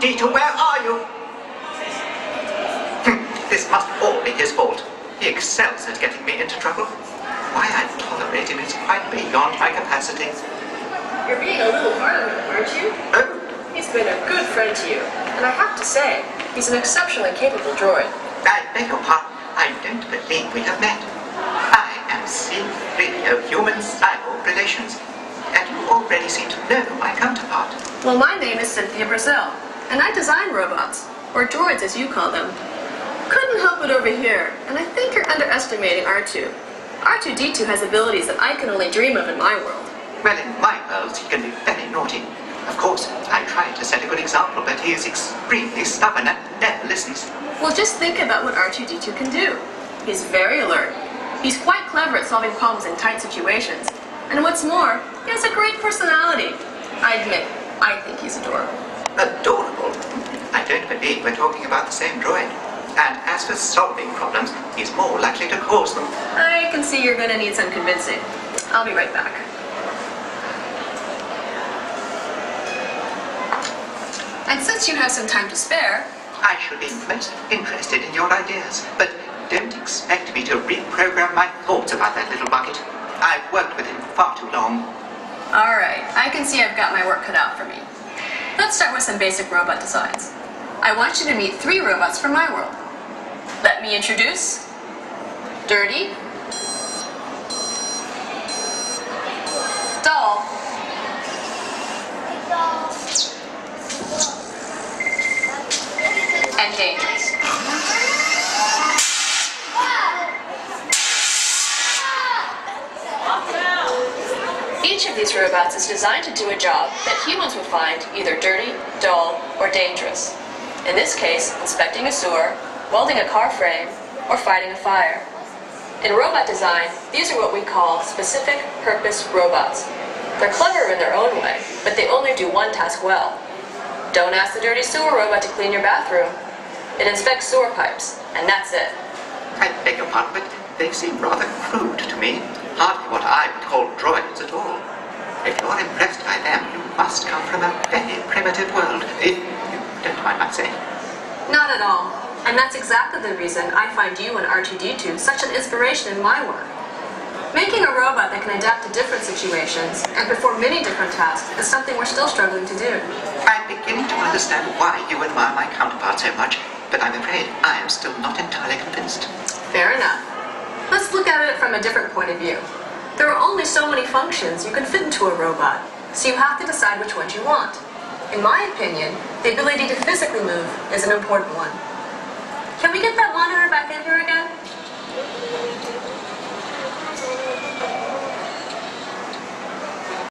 R2-D2, where are you? This must all be his fault. He excels at getting me into trouble. Why I tolerate him is quite beyond my capacity. You're being a little hard on him, aren't you? Oh? He's been a good friend to you, and I have to say, he's an exceptionally capable droid. I beg your pardon. I don't believe we have met. I am C-3PO Human-Cyborg Relations, and you already seem to know my counterpart. Well, my name is Cynthia Brazil, and I design robots, or droids as you call them. Couldn't help it over here, and I think you're underestimating R2. R2-D2 has abilities that I can only dream of in my world. Well, in my world, he can be very naughty. Of course, I try to set a good example, but he is extremely stubborn and never listens. Well, just think about what R2-D2 can do. He's very alert. He's quite clever at solving problems in tight situations. And what's more, he has a great personality. I admit, I think he's adorable. Adorable? I don't believe we're talking about the same droid. And as for solving problems, he's more likely to cause them. I can see you're going to need some convincing. I'll be right back. And since you have some time to spare, I should be most interested in your ideas, but don't expect me to reprogram my thoughts about that little bucket. I've worked with him far too long. Alright, I can see I've got my work cut out for me. Let's start with some basic robot designs. I want you to meet 3 robots from my world. Let me introduce Dirty, Dull, and Dangerous. Each of these robots is designed to do a job that humans would find either dirty, dull, or dangerous. In this case, inspecting a sewer, welding a car frame, or fighting a fire. In robot design, these are what we call specific purpose robots. They're clever in their own way, but they only do one task well. Don't ask the dirty sewer robot to clean your bathroom. It inspects sewer pipes, and that's it. I beg your pardon, but they seem rather crude to me. Hardly what I would call droids at all. If you're impressed by them, you must come from a very primitive world, if you don't mind my saying. Not at all. And that's exactly the reason I find you and R2-D2 such an inspiration in my work. Making a robot that can adapt to different situations and perform many different tasks is something we're still struggling to do. I'm beginning to understand why you admire my counterpart so much, but I'm afraid I am still not entirely convinced. Fair enough. Let's look at it from a different point of view. There are only so many functions you can fit into a robot, so you have to decide which ones you want. In my opinion, the ability to physically move is an important one. Can we get that monitor back in?